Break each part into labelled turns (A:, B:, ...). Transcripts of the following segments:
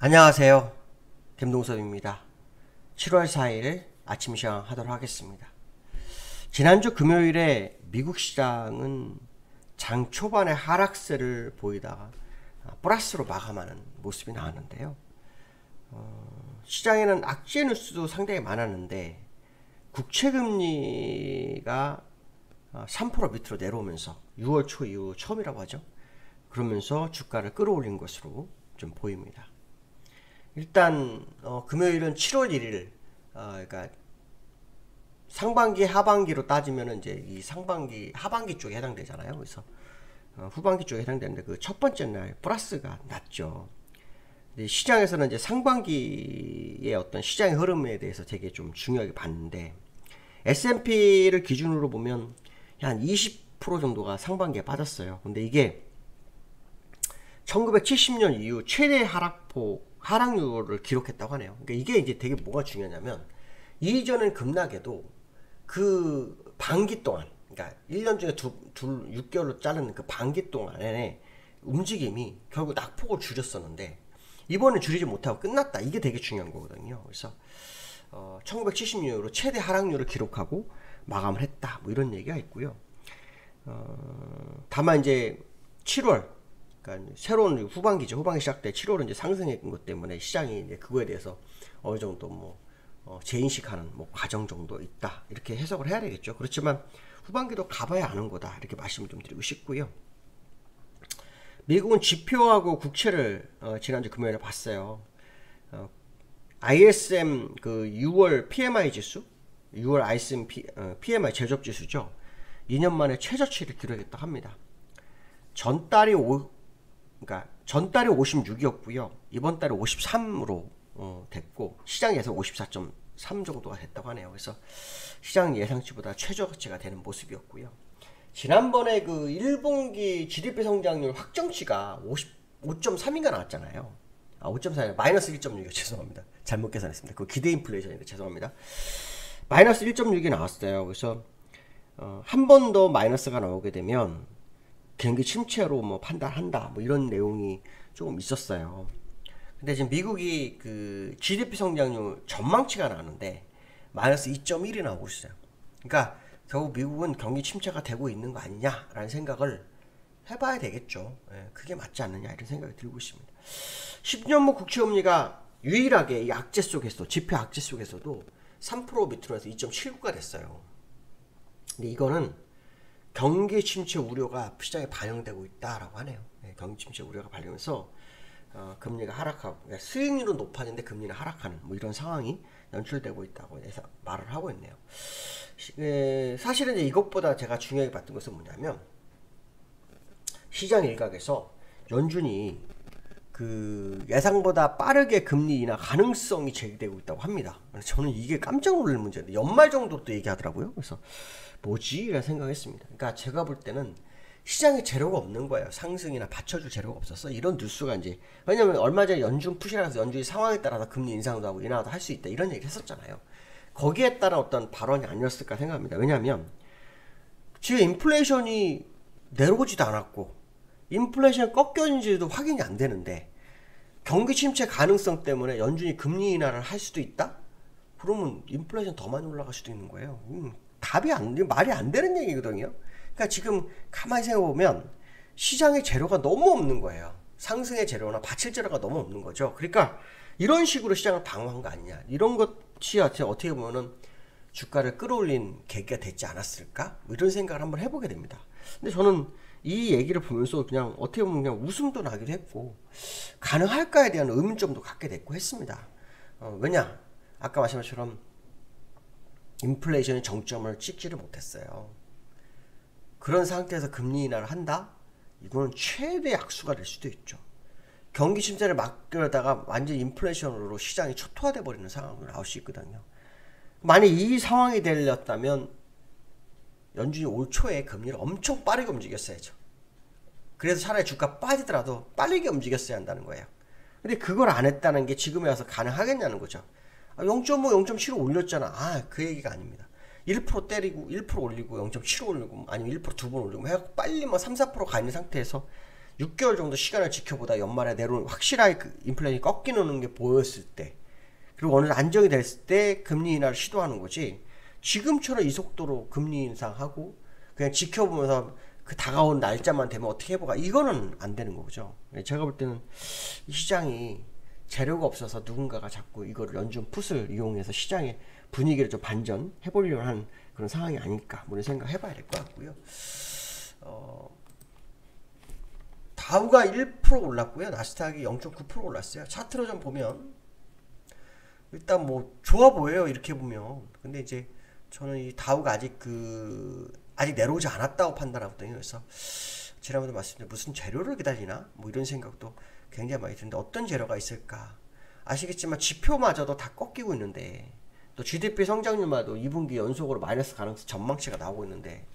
A: 안녕하세요. 김동섭입니다. 7월 4일 아침 시황 하도록 하겠습니다. 지난주 금요일에 미국 시장은 장 초반에 하락세를 보이다가 플러스로 마감하는 모습이 나왔는데요. 시장에는 악재 뉴스도 상당히 많았는데 국채금리가 3% 밑으로 내려오면서 6월 초 이후 처음이라고 하죠. 그러면서 주가를 끌어올린 것으로 좀 보입니다. 일단 금요일은 7월 1일 그러니까 상반기 하반기로 따지면 이제 이 상반기 하반기 쪽에 해당되잖아요. 그래서 후반기 쪽에 해당되는데 그 첫 번째 날 플러스가 났죠. 근데 시장에서는 이제 상반기의 어떤 시장의 흐름에 대해서 되게 좀 중요하게 봤는데 S&P를 기준으로 보면 한 20% 정도가 상반기에 빠졌어요. 근데 이게 1970년 이후 최대 하락률을 기록했다고 하네요. 그러니까 이게 이제 되게 뭐가 중요하냐면 이전엔 급락해도 그 반기 동안, 그러니까 1년 중에 6개월로 자르는 그 반기 동안에 움직임이 결국 낙폭을 줄였었는데 이번에 줄이지 못하고 끝났다. 이게 되게 중요한 거거든요. 그래서 1970년으로 최대 하락률을 기록하고 마감을 했다. 뭐 이런 얘기가 있고요. 다만 이제 7월 그러니까 새로운 후반기죠. 후반기 시작 때 7월은 이제 상승했던 것 때문에 시장이 이제 그거에 대해서 어느 정도 뭐 재인식하는 뭐 과정 정도 있다 이렇게 해석을 해야 되겠죠. 그렇지만 후반기도 가봐야 아는 거다 이렇게 말씀을 좀 드리고 싶고요. 미국은 지표하고 국채를 지난주 금요일에 봤어요. ISM 그 6월 PMI 지수, 6월 ISM PMI 제조업 지수죠. 2년 만에 최저치를 기록했다 합니다. 전달이 56이었고요. 이번 달에 53으로 됐고 시장에서 54.3 정도가 됐다고 하네요. 그래서 시장 예상치보다 최저치가 되는 모습이었고요. 지난번에 그 1분기 GDP 성장률 확정치가 5.3인가 나왔잖아요. 5.4가 마이너스 1.6이요. 죄송합니다. 잘못 계산했습니다. 그 기대 인플레이션인데 죄송합니다. 마이너스 1.6이 나왔어요. 그래서 한 번 더 마이너스가 나오게 되면 경기 침체로 뭐 판단한다 뭐 이런 내용이 조금 있었어요. 근데 지금 미국이 그 GDP 성장률 전망치가 나왔는데 마이너스 2.1이 나오고 있어요. 그러니까 결국 미국은 경기 침체가 되고 있는 거 아니냐라는 생각을 해봐야 되겠죠. 그게 맞지 않느냐 이런 생각이 들고 있습니다. 10년물 국채금리가 유일하게 이 악재 속에서 지표 악재 속에서도 3% 밑으로 해서 2.79가 됐어요. 근데 이거는 경기 침체 우려가 시장에 반영되고 있다라고 하네요. 경기 침체 우려가 반영해서 금리가 하락하고 그러니까 수익률은 높아지는데 금리는 하락하는 뭐 이런 상황이 연출되고 있다고 말을 하고 있네요. 사실은 이제 이것보다 제가 중요하게 봤던 것은 뭐냐면 시장 일각에서 연준이 그 예상보다 빠르게 금리 인하 가능성이 제기되고 있다고 합니다. 저는 이게 깜짝 놀랄 문제인데 연말 정도로 또 얘기하더라고요. 그래서 뭐지? 이라 생각했습니다. 그러니까 제가 볼 때는 시장에 재료가 없는 거예요. 상승이나 받쳐줄 재료가 없었어. 이런 뉴스가 이제 왜냐면 얼마 전에 연준 푸시라서 연준이 상황에 따라서 금리 인상도 하고 인하도 할 수 있다 이런 얘기 했었잖아요. 거기에 따른 어떤 발언이 아니었을까 생각합니다. 왜냐하면 지금 인플레이션이 내려오지도 않았고 인플레이션 꺾여진지도 확인이 안 되는데 경기 침체 가능성 때문에 연준이 금리 인하를 할 수도 있다? 그러면 인플레이션 더 많이 올라갈 수도 있는 거예요. 말이 안 되는 얘기거든요. 그러니까 지금 가만히 생각해보면 시장의 재료가 너무 없는 거예요. 상승의 재료나 받칠 재료가 너무 없는 거죠. 그러니까 이런 식으로 시장을 방어한 거 아니냐. 이런 것이 어떻게 보면은 주가를 끌어올린 계기가 됐지 않았을까? 뭐 이런 생각을 한번 해보게 됩니다. 근데 저는 이 얘기를 보면서 그냥 어떻게 보면 그냥 웃음도 나기도 했고 가능할까에 대한 의문점도 갖게 됐고 했습니다. 왜냐? 아까 말씀한 것처럼 인플레이션이 정점을 찍지를 못했어요. 그런 상태에서 금리 인하를 한다? 이거는 최대 악수가 될 수도 있죠. 경기 침체를 막으려다가 완전 인플레이션으로 시장이 초토화돼 버리는 상황으로 나올 수 있거든요. 만약 이 상황이 되렸다면 연준이 올 초에 금리를 엄청 빠르게 움직였어야죠. 그래서 차라리 주가 빠지더라도 빠르게 움직였어야 한다는 거예요. 근데 그걸 안 했다는 게 지금에 와서 가능하겠냐는 거죠. 0.5, 0.75 올렸잖아. 그 얘기가 아닙니다. 1% 때리고 1% 올리고 0.75 올리고 아니면 1% 두 번 올리고 해갖고 빨리 뭐 3, 4% 가 있는 상태에서 6개월 정도 시간을 지켜보다 연말에 내려오는 확실하게 그 인플레이션이 꺾이는 게 보였을 때, 그리고 어느 정도 안정이 됐을 때 금리 인하를 시도하는 거지, 지금처럼 이 속도로 금리 인상하고 그냥 지켜보면서 그 다가온 날짜만 되면 어떻게 해보가, 이거는 안 되는 거죠. 제가 볼 때는 이 시장이 재료가 없어서 누군가가 자꾸 이거를 연준 풋을 이용해서 시장의 분위기를 좀 반전해 보려고 하는 그런 상황이 아닐까, 뭐 이런 생각 해봐야 될 것 같고요. 다우가 1% 올랐고요. 나스닥이 0.9% 올랐어요. 차트로 좀 보면 일단 뭐 좋아 보여요, 이렇게 보면. 근데 이제 저는 이 다우가 아직 내려오지 않았다고 판단하거든요. 그래서 지난번에 말씀드린 무슨 재료를 기다리나 뭐 이런 생각도 굉장히 많이 드는데, 어떤 재료가 있을까. 아시겠지만 지표마저도 다 꺾이고 있는데, 또 GDP 성장률마도 2분기 연속으로 마이너스 가능성 전망치가 나오고 있는데,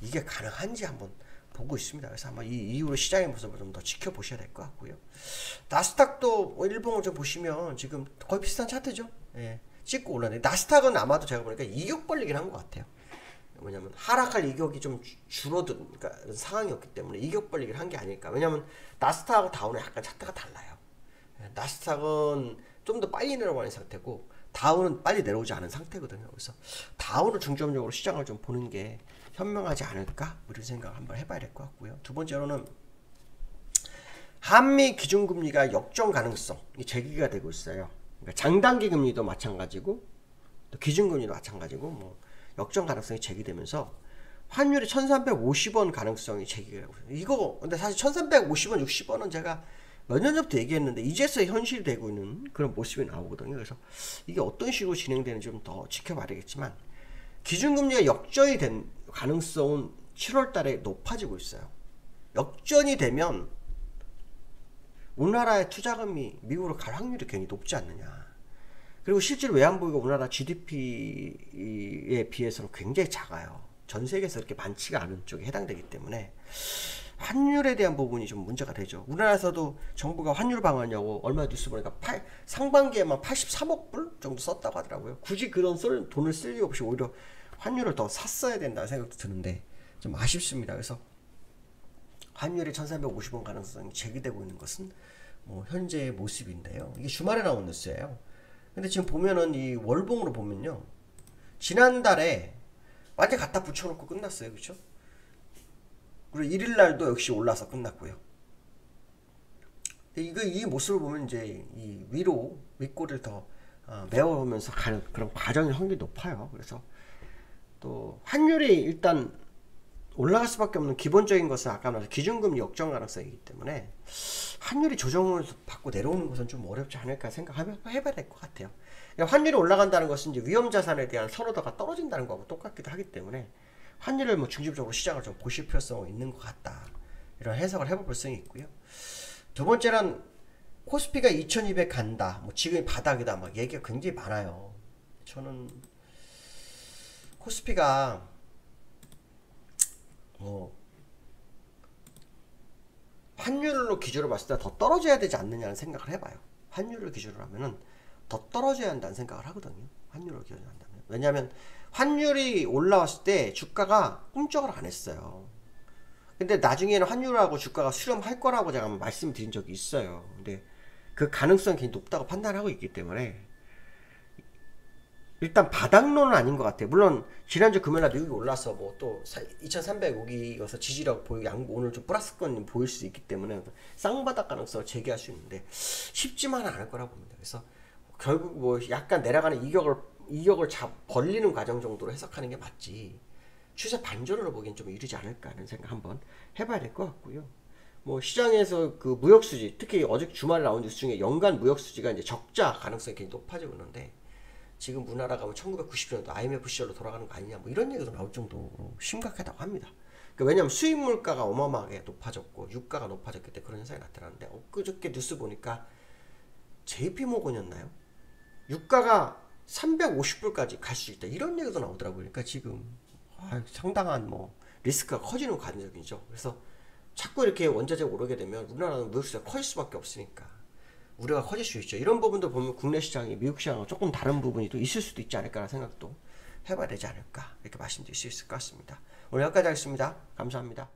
A: 이게 가능한지 한번 보고 있습니다. 그래서 아마 이 이후로 시장의 모습을 좀 더 지켜보셔야 될 것 같고요. 나스닥도 일봉을 좀 보시면 지금 거의 비슷한 차트죠. 예, 찍고 올랐는데, 나스닥은 아마도 제가 보니까 이격 벌리긴 한 것 같아요. 왜냐면 하락할 이격이 좀 줄어든, 그러니까 상황이었기 때문에 이격 벌리기를 한 게 아닐까. 왜냐면 나스닥하고 다우는 약간 차트가 달라요. 나스닥은 좀 더 빨리 내려가는 상태고 다우는 빨리 내려오지 않은 상태거든요. 그래서 다우를 중점적으로 시장을 좀 보는 게 현명하지 않을까, 이런 생각을 한번 해봐야 될 것 같고요. 두 번째로는 한미 기준금리가 역전 가능성이 제기가 되고 있어요. 그러니까 장단기 금리도 마찬가지고 또 기준금리도 마찬가지고 뭐 역전 가능성이 제기되면서 환율이 1350원 가능성이 제기가 되고 있어요. 이거 근데 사실 1350원, 60원은 제가 몇 년 전부터 얘기했는데 이제서 현실이 되고 있는 그런 모습이 나오거든요. 그래서 이게 어떤 식으로 진행되는지 좀 더 지켜봐야 되겠지만, 기준금리가 역전이 된 가능성은 7월 달에 높아지고 있어요. 역전이 되면 우리나라의 투자금이 미국으로 갈 확률이 굉장히 높지 않느냐. 그리고 실제로 외환보유가 우리나라 GDP에 비해서는 굉장히 작아요. 전 세계에서 그렇게 많지가 않은 쪽에 해당되기 때문에 환율에 대한 부분이 좀 문제가 되죠. 우리나라에서도 정부가 환율 방어하냐고 얼마 뉴스 보니까 상반기에만 83억 불 정도 썼다고 하더라고요. 굳이 그런 돈을 쓸 이유 없이 오히려 환율을 더 샀어야 된다는 생각도 드는데 좀 아쉽습니다. 그래서 환율이 1350원 가능성이 제기되고 있는 것은 뭐 현재의 모습인데요. 이게 주말에 나온 뉴스예요. 근데 지금 보면은 이 월봉으로 보면요, 지난달에 완전 갖다 붙여놓고 끝났어요. 그렇죠? 그리고 1일날도 역시 올라서 끝났고요. 이 모습을 보면 이제 이 윗골을 더 메워오면서 가는 그런 과정의 확률이 높아요. 그래서 또 환율이 일단 올라갈 수밖에 없는 기본적인 것은 아까 말한 기준금리 역전 가능성이기 때문에 환율이 조정을 받고 내려오는 것은 좀 어렵지 않을까 생각해봐야 될 것 같아요. 환율이 올라간다는 것은 이제 위험자산에 대한 선호도가 떨어진다는 거하고 똑같기도 하기 때문에 환율을 뭐 중심적으로 시장을 좀 보실 필요성이 있는 것 같다, 이런 해석을 해볼 필요성이 있고요. 두 번째는 코스피가 2200 간다, 뭐 지금이 바닥이다, 막 얘기가 굉장히 많아요. 저는 코스피가 뭐 환율로 기준으로 봤을 때 더 떨어져야 되지 않느냐는 생각을 해봐요. 환율을 기준으로 하면은 더 떨어져야 한다는 생각을 하거든요. 환율을 기준으로 한다면. 왜냐하면 환율이 올라왔을 때 주가가 꿈쩍을 안 했어요. 근데 나중에는 환율하고 주가가 수렴할 거라고 제가 말씀드린 적이 있어요. 근데 그 가능성이 굉장히 높다고 판단하고 있기 때문에 일단 바닥론은 아닌 것 같아요. 물론 지난주 금요일날 미국이 올라서 뭐 또 2300억이어서 지지라고 보이고 오늘 좀 플러스권 보일 수 있기 때문에 쌍바닥 가능성을 제기할 수 있는데 쉽지만은 않을 거라고 봅니다. 그래서 결국 뭐 약간 내려가는 이격을 벌리는 과정 정도로 해석하는 게 맞지, 추세 반전으로 보기엔 좀 이르지 않을까 하는 생각 한번 해봐야 될 것 같고요. 뭐 시장에서 그 무역수지, 특히 어제 주말에 나온 뉴스 중에 연간 무역수지가 이제 적자 가능성이 굉장히 높아지고 있는데, 지금 우리나라가 뭐 1990년도 IMF 시절로 돌아가는 거 아니냐, 뭐 이런 얘기도 나올 정도로 심각하다고 합니다. 그러니까 왜냐하면 수입 물가가 어마어마하게 높아졌고 유가가 높아졌기 때문에 그런 현상이 나타나는데, 엊그저께 뉴스 보니까 JP모건이었나요? 유가가 350불까지 갈 수 있다, 이런 얘기도 나오더라고요. 그러니까 지금 상당한 뭐 리스크가 커지는 과정이죠. 그래서 자꾸 이렇게 원자재가 오르게 되면 우리나라는 무역수지가 커질 수밖에 없으니까 우려가 커질 수 있죠. 이런 부분도 보면 국내 시장이 미국 시장하고 조금 다른 부분이 또 있을 수도 있지 않을까라는 생각도 해봐야 되지 않을까, 이렇게 말씀드릴 수 있을 것 같습니다. 오늘 여기까지 하겠습니다. 감사합니다.